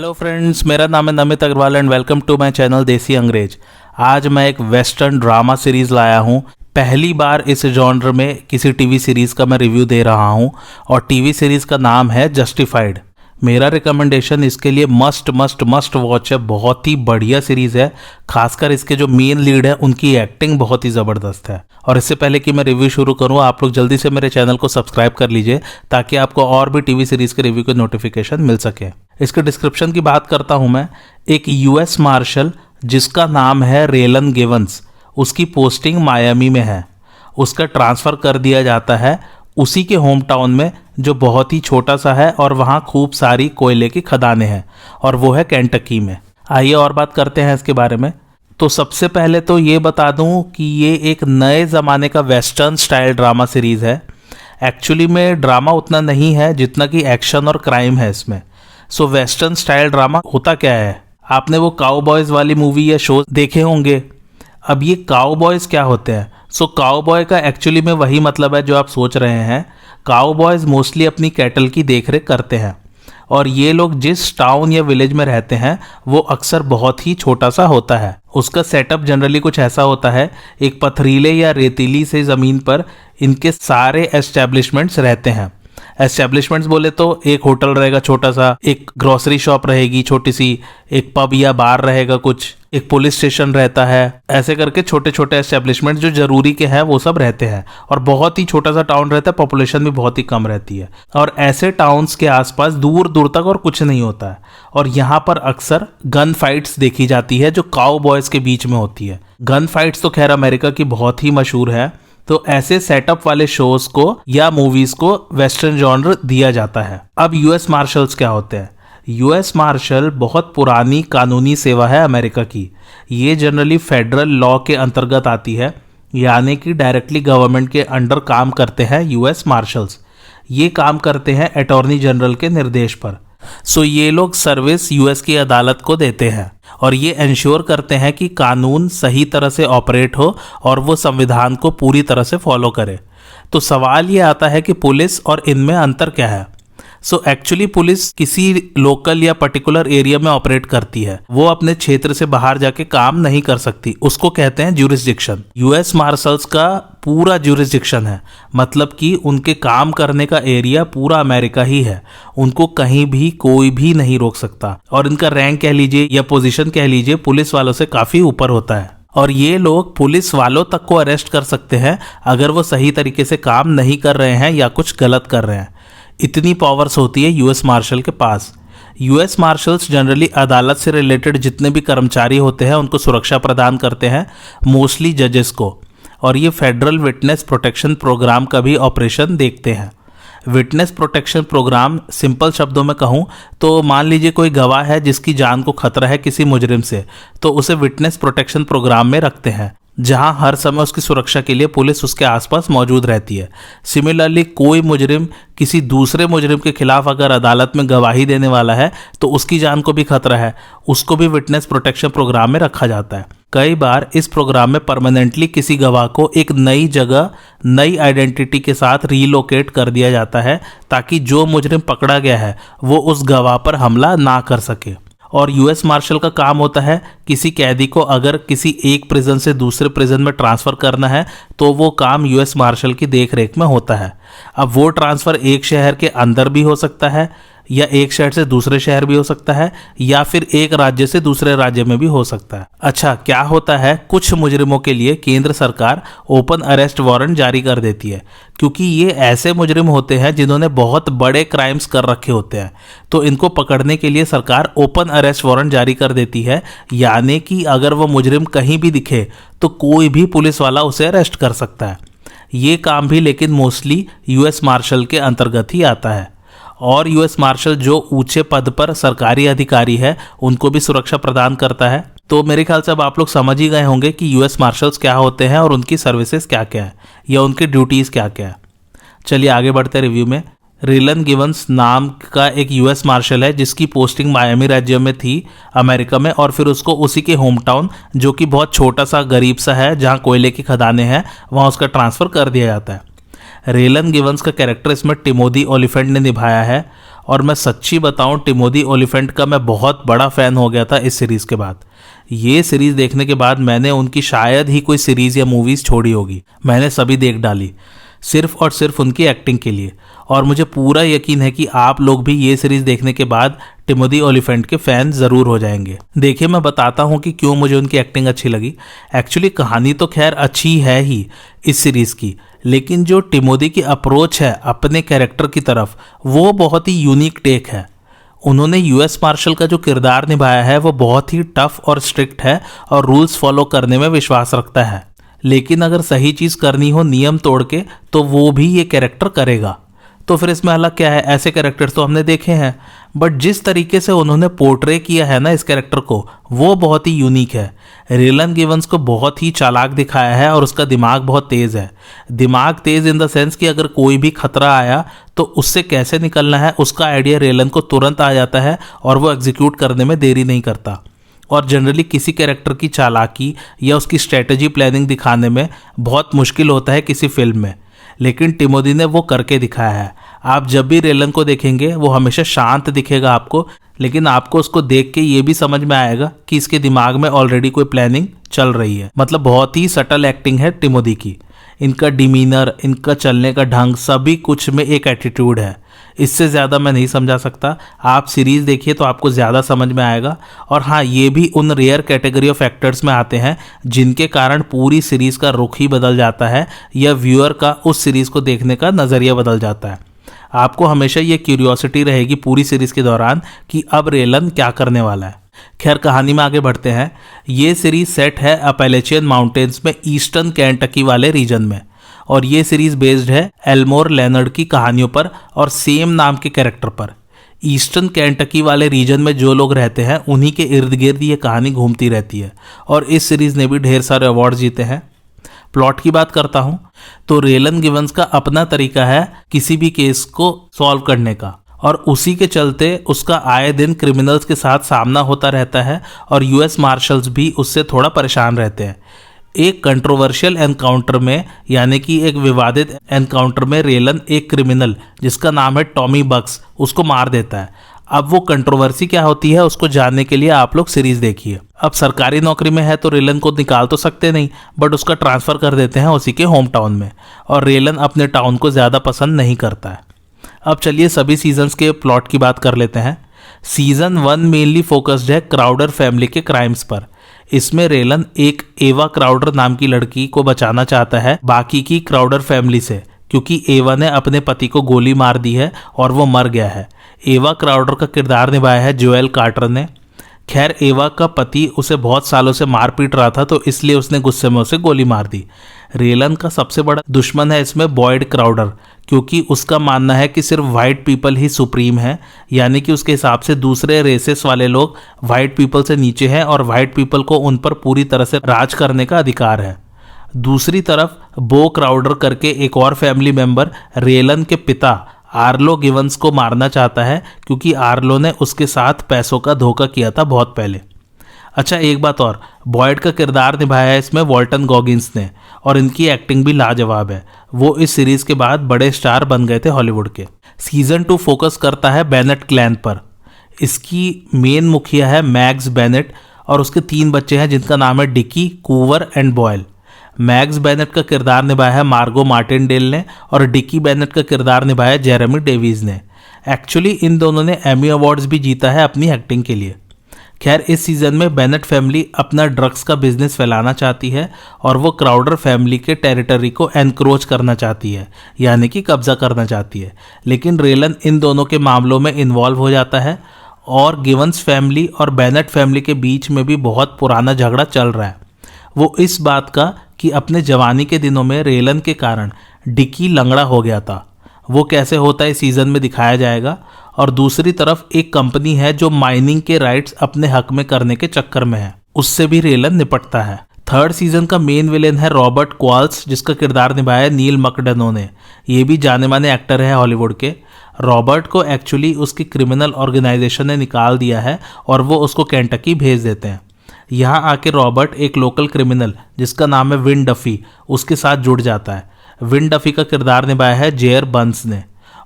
Hello friends, मेरा नाम है Namit Agarwal and welcome to my channel Desi Angrez. आज मैं एक वेस्टर्न ड्रामा सीरीज लाया हूँ। पहली बार इस जॉनर में किसी टीवी सीरीज का मैं रिव्यू दे रहा हूँ और टीवी सीरीज का नाम है जस्टिफाइड। मेरा रिकमेंडेशन इसके लिए मस्ट मस्ट मस्ट वॉच है। बहुत ही बढ़िया सीरीज है। खासकर इसके जो मेन लीड है उनकी एक्टिंग बहुत ही ज़बरदस्त है। और इससे पहले कि मैं रिव्यू शुरू करूं, आप लोग जल्दी से मेरे चैनल को सब्सक्राइब कर लीजिए ताकि आपको और भी टीवी सीरीज के रिव्यू के नोटिफिकेशन मिल सके। इसके डिस्क्रिप्शन की बात करता हूं मैं। एक यूएस मार्शल जिसका नाम है रेलन गिवंस, उसकी पोस्टिंग मायामी में है। उसका ट्रांसफ़र कर दिया जाता है उसी के होम टाउन में जो बहुत ही छोटा सा है और वहाँ खूब सारी कोयले की खदानें हैं, और वो है केंटकी में। आइए और बात करते हैं इसके बारे में। तो सबसे पहले तो ये बता दूं कि ये एक नए ज़माने का वेस्टर्न स्टाइल ड्रामा सीरीज़ है। एक्चुअली में ड्रामा उतना नहीं है जितना कि एक्शन और क्राइम है इसमें। सो वेस्टर्न स्टाइल ड्रामा होता क्या है, आपने वो काउबॉयज़ वाली मूवी या शो देखे होंगे। अब ये काउबॉयज़ क्या होते हैं? सो काउबॉय का एक्चुअली में वही मतलब है जो आप सोच रहे हैं। काउबॉयज़ मोस्टली अपनी कैटल की देखरेख करते हैं और ये लोग जिस टाउन या विलेज में रहते हैं वो अक्सर बहुत ही छोटा सा होता है। उसका सेटअप जनरली कुछ ऐसा होता है, एक पथरीले या रेतीली से ज़मीन पर इनके सारे एस्टेब्लिशमेंट्स रहते हैं। एस्टेब्लिशमेंट्स बोले तो एक होटल रहेगा छोटा सा, एक ग्रोसरी शॉप रहेगी छोटी सी, एक पब या बार रहेगा कुछ, एक पुलिस स्टेशन रहता है। ऐसे करके छोटे छोटे एस्टेब्लिशमेंट्स जो जरूरी के हैं वो सब रहते हैं। और बहुत ही छोटा सा टाउन रहता है, पॉपुलेशन भी बहुत ही कम रहती है। और ऐसे टाउन्स के आसपास दूर दूर तक और कुछ नहीं होता है। और यहाँ पर अक्सर गन फाइट्स देखी जाती है जो काउबॉयज़ के बीच में होती है। गन फाइट्स तो खैर अमेरिका की बहुत ही मशहूर है। तो ऐसे सेटअप वाले शोज को या मूवीज को वेस्टर्न जॉनर दिया जाता है। अब यूएस मार्शल्स क्या होते हैं? यूएस मार्शल बहुत पुरानी कानूनी सेवा है अमेरिका की। ये जनरली फेडरल लॉ के अंतर्गत आती है, यानी कि डायरेक्टली गवर्नमेंट के अंडर काम करते हैं यूएस मार्शल्स। ये काम करते हैं अटॉर्नी जनरल के निर्देश पर। सो ये लोग सर्विस यूएस की अदालत को देते हैं और ये इंश्योर करते हैं कि कानून सही तरह से ऑपरेट हो और वो संविधान को पूरी तरह से फॉलो करे। तो सवाल ये आता है कि पुलिस और इनमें अंतर क्या है? सो एक्चुअली पुलिस किसी लोकल या पर्टिकुलर एरिया में ऑपरेट करती है, वो अपने क्षेत्र से बाहर जाके काम नहीं कर सकती। उसको कहते हैं ज्यूरिसडिक्शन। यूएस मार्शल्स का पूरा ज्यूरिसडिक्शन है, मतलब कि उनके काम करने का एरिया पूरा अमेरिका ही है। उनको कहीं भी कोई भी नहीं रोक सकता। और इनका रैंक कह लीजिए या पोजीशन कह लीजिए पुलिस वालों से काफ़ी ऊपर होता है। और ये लोग पुलिस वालों तक को अरेस्ट कर सकते हैं अगर वो सही तरीके से काम नहीं कर रहे हैं या कुछ गलत कर रहे हैं। इतनी पावर्स होती है यूएस मार्शल के पास। यूएस मार्शल्स जनरली अदालत से रिलेटेड जितने भी कर्मचारी होते हैं उनको सुरक्षा प्रदान करते हैं, मोस्टली जजेस को। और ये फेडरल विटनेस प्रोटेक्शन प्रोग्राम का भी ऑपरेशन देखते हैं। विटनेस प्रोटेक्शन प्रोग्राम सिंपल शब्दों में कहूँ तो मान लीजिए कोई गवाह है जिसकी जान को खतरा है किसी मुजरिम से, तो उसे विटनेस प्रोटेक्शन प्रोग्राम में रखते हैं जहां हर समय उसकी सुरक्षा के लिए पुलिस उसके आसपास मौजूद रहती है। सिमिलरली कोई मुजरिम किसी दूसरे मुजरिम के खिलाफ अगर अदालत में गवाही देने वाला है तो उसकी जान को भी खतरा है, उसको भी विटनेस प्रोटेक्शन प्रोग्राम में रखा जाता है। कई बार इस प्रोग्राम में परमानेंटली किसी गवाह को एक नई जगह नई आइडेंटिटी के साथ रीलोकेट कर दिया जाता है ताकि जो मुजरिम पकड़ा गया है वो उस गवाह पर हमला ना कर सके। और यूएस मार्शल का काम होता है किसी कैदी को अगर किसी एक प्रिजन से दूसरे प्रिजन में ट्रांसफ़र करना है तो वो काम यूएस मार्शल की देखरेख में होता है। अब वो ट्रांसफ़र एक शहर के अंदर भी हो सकता है या एक शहर से दूसरे शहर भी हो सकता है या फिर एक राज्य से दूसरे राज्य में भी हो सकता है। अच्छा, क्या होता है, कुछ मुजरिमों के लिए केंद्र सरकार ओपन अरेस्ट वारंट जारी कर देती है क्योंकि ये ऐसे मुजरिम होते हैं जिन्होंने बहुत बड़े क्राइम्स कर रखे होते हैं। तो इनको पकड़ने के लिए सरकार ओपन अरेस्ट वारंट जारी कर देती है, यानी कि अगर वो मुजरिम कहीं भी दिखे तो कोई भी पुलिस वाला उसे अरेस्ट कर सकता है। ये काम भी लेकिन मोस्टली यूएस मार्शल के अंतर्गत ही आता है। और यूएस मार्शल जो ऊंचे पद पर सरकारी अधिकारी है उनको भी सुरक्षा प्रदान करता है। तो मेरे ख्याल से अब आप लोग समझ ही गए होंगे कि यूएस मार्शल्स क्या होते हैं और उनकी सर्विसेज क्या क्या है या उनकी ड्यूटीज़ क्या क्या है। चलिए आगे बढ़ते हैं रिव्यू में। रेलन गिवंस नाम का एक यूएस मार्शल है जिसकी पोस्टिंग मायामी राज्य में थी अमेरिका में, और फिर उसको उसी के होम टाउन जो कि बहुत छोटा सा गरीब सा है जहाँ कोयले की खदानें हैं वहाँ उसका ट्रांसफ़र कर दिया जाता है। रेलन गिवंस का कैरेक्टर इसमें टिमोथी ओलिफेंट ने निभाया है और मैं सच्ची बताऊं, टिमोथी ओलिफेंट का मैं बहुत बड़ा फ़ैन हो गया था इस सीरीज़ के बाद। ये सीरीज़ देखने के बाद मैंने उनकी शायद ही कोई सीरीज़ या मूवीज़ छोड़ी होगी, मैंने सभी देख डाली सिर्फ और सिर्फ उनकी एक्टिंग के लिए। और मुझे पूरा यकीन है कि आप लोग भी ये सीरीज़ देखने के बाद टिमोथी ओलिफेंट के फ़ैन ज़रूर हो जाएंगे। देखिए, मैं बताता हूँ कि क्यों मुझे उनकी एक्टिंग अच्छी लगी। एक्चुअली कहानी तो खैर अच्छी है ही इस सीरीज़ की, लेकिन जो टिमोथी की अप्रोच है अपने कैरेक्टर की तरफ, वो बहुत ही यूनिक टेक है। उन्होंने यूएस मार्शल का जो किरदार निभाया है वो बहुत ही टफ और स्ट्रिक्ट है और रूल्स फॉलो करने में विश्वास रखता है, लेकिन अगर सही चीज़ करनी हो नियम तोड़ के तो वो भी ये कैरेक्टर करेगा। तो फिर इसमें अलग क्या है, ऐसे कैरेक्टर्स तो हमने देखे हैं, बट जिस तरीके से उन्होंने पोर्ट्रे किया है ना इस कैरेक्टर को, वो बहुत ही यूनिक है। रेलन गिवंस को बहुत ही चालाक दिखाया है और उसका दिमाग बहुत तेज़ है। दिमाग तेज़ इन द सेंस कि अगर कोई भी खतरा आया तो उससे कैसे निकलना है उसका आइडिया रेलन को तुरंत आ जाता है और वो एग्जीक्यूट करने में देरी नहीं करता। और जनरली किसी कैरेक्टर की चालाकी या उसकी स्ट्रेटजी प्लानिंग दिखाने में बहुत मुश्किल होता है किसी फिल्म में, लेकिन टिमोथी ने वो करके दिखाया है। आप जब भी रेलन को देखेंगे वो हमेशा शांत दिखेगा आपको, लेकिन आपको उसको देख के ये भी समझ में आएगा कि इसके दिमाग में ऑलरेडी कोई प्लानिंग चल रही है। मतलब बहुत ही सटल एक्टिंग है टिमोथी की। इनका डिमीनर, इनका चलने का ढंग, सभी कुछ में एक एटीट्यूड है। इससे ज़्यादा मैं नहीं समझा सकता। आप सीरीज़ देखिए तो आपको ज़्यादा समझ में आएगा। और हाँ, ये भी उन रेयर कैटेगरी ऑफ एक्टर्स में आते हैं जिनके कारण पूरी सीरीज़ का रुख ही बदल जाता है या व्यूअर का उस सीरीज़ को देखने का नज़रिया बदल जाता है। आपको हमेशा ये क्यूरियोसिटी रहेगी पूरी सीरीज़ के दौरान कि अब रेलन क्या करने वाला है। खैर, कहानी में आगे बढ़ते हैं। ये सीरीज़ सेट है अपैलेचियन माउंटेन्स में ईस्टर्न केंटकी वाले रीजन में, और ये सीरीज़ बेस्ड है एल्मोर लेनर्ड की कहानियों पर और सेम नाम के कैरेक्टर पर। ईस्टर्न केंटकी वाले रीजन में जो लोग रहते हैं उन्हीं के इर्द गिर्द ये कहानी घूमती रहती है, और इस सीरीज़ ने भी ढेर सारे अवार्ड जीते हैं। प्लॉट की बात करता हूँ तो रेलन गिवंस का अपना तरीका है किसी भी केस को सॉल्व करने का, और उसी के चलते उसका आए दिन क्रिमिनल्स के साथ सामना होता रहता है और यूएस मार्शल्स भी उससे थोड़ा परेशान रहते हैं। एक कंट्रोवर्शियल एनकाउंटर में, यानी कि एक विवादित एनकाउंटर में, रेलन एक क्रिमिनल जिसका नाम है टॉमी बक्स, उसको मार देता है। अब वो कंट्रोवर्सी क्या होती है उसको जानने के लिए आप लोग सीरीज देखिए। अब सरकारी नौकरी में है तो रेलन को निकाल तो सकते नहीं, बट उसका ट्रांसफ़र कर देते हैं उसी के होम टाउन में, और रेलन अपने टाउन को ज़्यादा पसंद नहीं करता है। अब चलिए सभी सीजन्स के प्लॉट की बात कर लेते हैं। सीजन 1 मेनली फोकस्ड है क्राउडर फैमिली के क्राइम्स पर। इसमें रेलन एक एवा क्राउडर नाम की लड़की को बचाना चाहता है बाकी की क्राउडर फैमिली से, क्योंकि एवा ने अपने पति को गोली मार दी है और वो मर गया है। एवा क्राउडर का किरदार निभाया है जोएल कार्टर ने। खैर, एवा का पति उसे बहुत सालों से मार पीट रहा था, तो इसलिए उसने गुस्से में उसे गोली मार दी। रेलन का सबसे बड़ा दुश्मन है इसमें बॉयड क्राउडर, क्योंकि उसका मानना है कि सिर्फ वाइट पीपल ही सुप्रीम है, यानी कि उसके हिसाब से दूसरे रेसेस वाले लोग वाइट पीपल से नीचे हैं और वाइट पीपल को उन पर पूरी तरह से राज करने का अधिकार है। दूसरी तरफ बो क्राउडर करके एक और फैमिली मेंबर रेलन के पिता आर्लो गिवंस को मारना चाहता है, क्योंकि आर्लो ने उसके साथ पैसों का धोखा किया था बहुत पहले। अच्छा, एक बात और, बॉयड का किरदार निभाया है इसमें वॉल्टन गॉगिंस ने, और इनकी एक्टिंग भी लाजवाब है। वो इस सीरीज़ के बाद बड़े स्टार बन गए थे हॉलीवुड के। सीज़न 2 फोकस करता है बेनेट क्लैन पर। इसकी मेन मुखिया है मैग्स बेनेट, और उसके 3 बच्चे हैं जिनका नाम है डिकी, कूवर एंड बॉयल। मैग्स बेनेट का किरदार निभाया है मार्गो मार्टिनडेल ने, और डिकी बेनेट का किरदार निभाया है जेरेमी डेवीज ने। एक्चुअली इन दोनों ने एमी अवार्ड्स भी जीता है अपनी एक्टिंग के लिए। खैर, इस सीज़न में बेनेट फैमिली अपना ड्रग्स का बिजनेस फैलाना चाहती है और वो क्राउडर फैमिली के टेरिटरी को एनक्रोच करना चाहती है, यानी कि कब्जा करना चाहती है। लेकिन रेलन इन दोनों के मामलों में इन्वॉल्व हो जाता है, और गिवंस फैमिली और बेनेट फैमिली के बीच में भी बहुत पुराना झगड़ा चल रहा है। वो इस बात का कि अपने जवानी के दिनों में रेलन के कारण डिकी लंगड़ा हो गया था, वो कैसे होता है सीज़न में दिखाया जाएगा। और दूसरी तरफ एक कंपनी है जो माइनिंग के राइट्स अपने हक में करने के चक्कर में है, उससे भी रेलन निपटता है। थर्ड सीजन का मेन विलेन है रॉबर्ट क्वाल्स, जिसका किरदार निभाया है नील मकडनो ने। ये भी जाने माने एक्टर है हॉलीवुड के। रॉबर्ट को एक्चुअली उसकी क्रिमिनल ऑर्गेनाइजेशन ने निकाल दिया है और वो उसको केंटकी भेज देते हैं। यहाँ आके रॉबर्ट एक लोकल क्रिमिनल जिसका नाम है विन डफी, उसके साथ जुड़ जाता है। विन डफी का किरदार निभाया है जेयर बंस ने,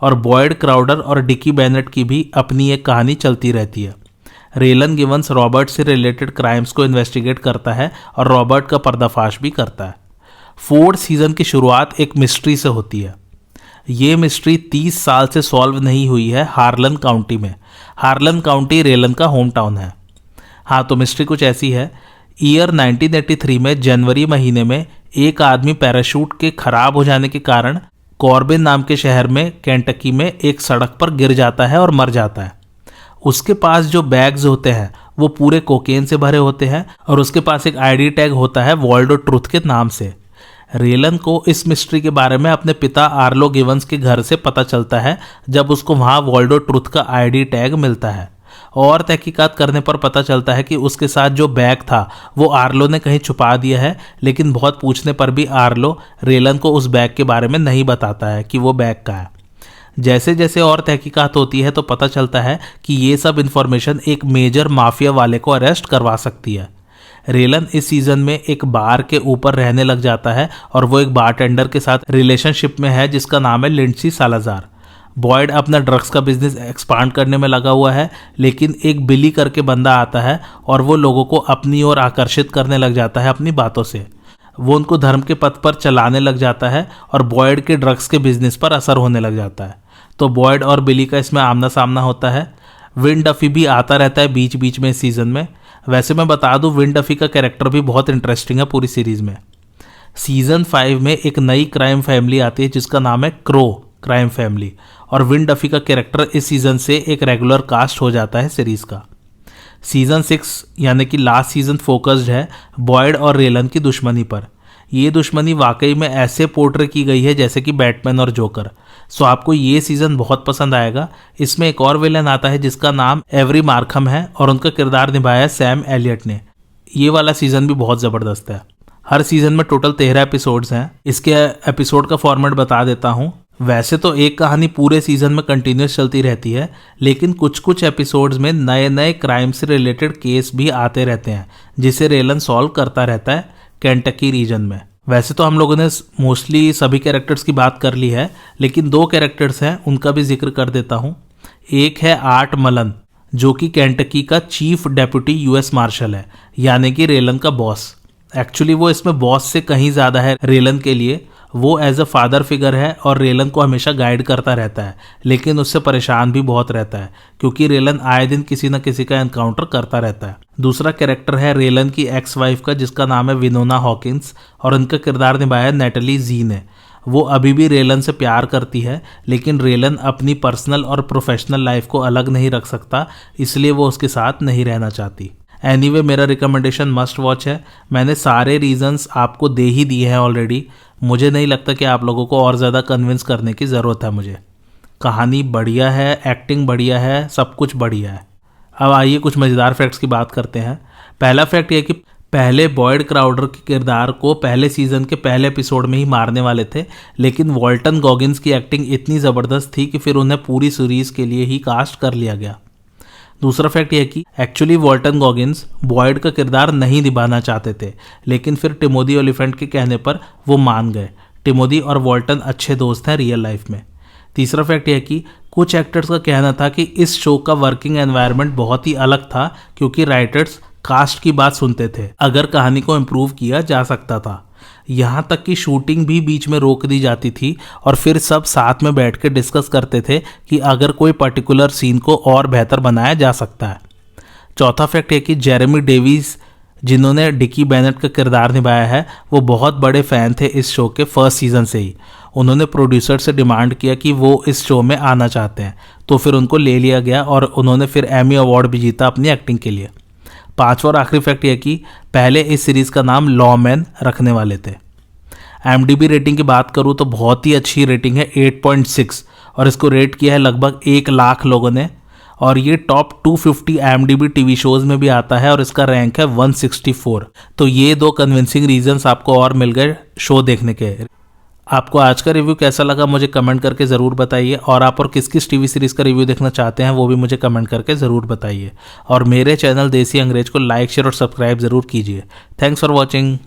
और बॉयड क्राउडर और डिकी बेनेट की भी अपनी एक कहानी चलती रहती है। रेलन गिवंस रॉबर्ट से रिलेटेड क्राइम्स को इन्वेस्टिगेट करता है और रॉबर्ट का पर्दाफाश भी करता है। 4th सीजन की शुरुआत एक मिस्ट्री से होती है। ये मिस्ट्री 30 साल से सॉल्व नहीं हुई है हार्लन काउंटी में। हार्लन काउंटी रेलन का होम टाउन है। हाँ, तो मिस्ट्री कुछ ऐसी है। ईयर 1983 में जनवरी महीने में एक आदमी पैराशूट के खराब हो जाने के कारण कॉर्बिन नाम के शहर में केंटकी में एक सड़क पर गिर जाता है और मर जाता है। उसके पास जो बैग्स होते हैं वो पूरे कोकेन से भरे होते हैं और उसके पास एक आईडी टैग होता है वॉल्डो ट्रुथ के नाम से। रेलन को इस मिस्ट्री के बारे में अपने पिता आर्लो गिवंस के घर से पता चलता है जब उसको वहाँ वॉल्डो ट्रुथ का आईडी टैग मिलता है। और तहकीकात करने पर पता चलता है कि उसके साथ जो बैग था वो आर्लो ने कहीं छुपा दिया है, लेकिन बहुत पूछने पर भी आर्लो रेलन को उस बैग के बारे में नहीं बताता है कि वो बैग का है। जैसे जैसे और तहकीकात होती है तो पता चलता है कि ये सब इन्फॉर्मेशन एक मेजर माफिया वाले को अरेस्ट करवा सकती है। रेलन इस सीजन में एक बार के ऊपर रहने लग जाता है और वो एक बारटेंडर के साथ रिलेशनशिप में है जिसका नाम है लिंडसी सालाजार। बॉयड अपना ड्रग्स का बिजनेस एक्सपांड करने में लगा हुआ है, लेकिन एक बिली करके बंदा आता है और वो लोगों को अपनी ओर आकर्षित करने लग जाता है अपनी बातों से। वो उनको धर्म के पथ पर चलाने लग जाता है और बॉयड के ड्रग्स के बिजनेस पर असर होने लग जाता है। तो बॉयड और बिली का इसमें आमना सामना होता है। विन डफी भी आता रहता है बीच बीच में इस सीज़न में। वैसे मैं बता दूं, विन डफी का कैरेक्टर भी बहुत इंटरेस्टिंग है पूरी सीरीज़ में। सीज़न 5 में एक नई क्राइम फैमिली आती है जिसका नाम है क्रो क्राइम फैमिली, और विन डफी का कैरेक्टर इस सीज़न से एक रेगुलर कास्ट हो जाता है सीरीज़ का। सीज़न 6 यानी कि लास्ट सीज़न फोकस्ड है बॉयड और रेलन की दुश्मनी पर। ये दुश्मनी वाकई में ऐसे पोर्ट्रे की गई है जैसे कि बैटमैन और जोकर। सो आपको ये सीज़न बहुत पसंद आएगा। इसमें एक और विलन आता है जिसका नाम एवरी मार्कम है और उनका किरदार निभाया है सैम एलियट ने। ये वाला सीज़न भी बहुत ज़बरदस्त है। हर सीज़न में टोटल 13 एपिसोड्स हैं। इसके एपिसोड का फॉर्मेट बता देता हूँ। वैसे तो एक कहानी पूरे सीज़न में कंटिन्यूस चलती रहती है, लेकिन कुछ कुछ एपिसोड्स में नए नए क्राइम से रिलेटेड केस भी आते रहते हैं जिसे रेलन सॉल्व करता रहता है केंटकी रीजन में। वैसे तो हम लोगों ने मोस्टली सभी कैरेक्टर्स की बात कर ली है, लेकिन 2 कैरेक्टर्स हैं उनका भी जिक्र कर देता हूँ। एक है आर्ट मलन जो कि केंटकी का चीफ डेप्यूटी यूएस मार्शल है, यानी कि रेलन का बॉस। एक्चुअली वो इसमें बॉस से कहीं ज़्यादा है रेलन के लिए। वो एज अ फादर फिगर है और रेलन को हमेशा गाइड करता रहता है, लेकिन उससे परेशान भी बहुत रहता है क्योंकि रेलन आए दिन किसी न किसी का एनकाउंटर करता रहता है। दूसरा कैरेक्टर है रेलन की एक्स वाइफ का जिसका नाम है विनोना हॉकिंस, और उनका किरदार निभाया नेटली जी ने। वो अभी भी रेलन से प्यार करती है, लेकिन रेलन अपनी पर्सनल और प्रोफेशनल लाइफ को अलग नहीं रख सकता, इसलिए वो उसके साथ नहीं रहना चाहती। एनीवे, मेरा रिकमेंडेशन मस्ट वॉच है। मैंने सारे रीजंस आपको दे ही दिए हैं ऑलरेडी। मुझे नहीं लगता कि आप लोगों को और ज़्यादा कन्विंस करने की ज़रूरत है मुझे। कहानी बढ़िया है, एक्टिंग बढ़िया है, सब कुछ बढ़िया है। अब आइए कुछ मज़ेदार फैक्ट्स की बात करते हैं। पहला फैक्ट यह कि पहले बॉयड क्राउडर के किरदार को पहले सीज़न के पहले एपिसोड में ही मारने वाले थे, लेकिन वॉल्टन गॉगिन्स की एक्टिंग इतनी ज़बरदस्त थी कि फिर उन्हें पूरी सीरीज़ के लिए ही कास्ट कर लिया गया। दूसरा फैक्ट यह कि एक्चुअली वॉल्टन गॉगिन्स बॉयड का किरदार नहीं निभाना चाहते थे, लेकिन फिर टिमोथी ओलिफेंट के कहने पर वो मान गए। टिमोथी और वॉल्टन अच्छे दोस्त हैं रियल लाइफ में। तीसरा फैक्ट यह कि कुछ एक्टर्स का कहना था कि इस शो का वर्किंग एनवायरनमेंट बहुत ही अलग था क्योंकि राइटर्स कास्ट की बात सुनते थे, अगर कहानी को इम्प्रूव किया जा सकता था। यहाँ तक कि शूटिंग भी बीच में रोक दी जाती थी और फिर सब साथ में बैठ के डिस्कस करते थे कि अगर कोई पर्टिकुलर सीन को और बेहतर बनाया जा सकता है। चौथा फैक्ट है कि जेरेमी डेविस जिन्होंने डिकी बेनेट का किरदार निभाया है वो बहुत बड़े फ़ैन थे इस शो के फर्स्ट सीज़न से ही। उन्होंने प्रोड्यूसर से डिमांड किया कि वो इस शो में आना चाहते हैं, तो फिर उनको ले लिया गया और उन्होंने फिर एमी अवार्ड भी जीता अपनी एक्टिंग के लिए। पांचवा और आखिरी फैक्ट यह कि पहले इस सीरीज़ का नाम लॉमैन रखने वाले थे। IMDb रेटिंग की बात करूँ तो बहुत ही अच्छी रेटिंग है 8.6, और इसको रेट किया है लगभग 1 लाख लोगों ने, और ये टॉप 250 IMDb टीवी शोज़ में भी आता है और इसका रैंक है 164। तो ये 2 कन्विंसिंग रीजंस आपको और मिल गए शो देखने के। आपको आज का रिव्यू कैसा लगा मुझे कमेंट करके ज़रूर बताइए, और आप और किस किस टीवी सीरीज़ का रिव्यू देखना चाहते हैं वो भी मुझे कमेंट करके ज़रूर बताइए। और मेरे चैनल देसी अंग्रेज को लाइक शेयर और सब्सक्राइब ज़रूर कीजिए। Thanks for watching.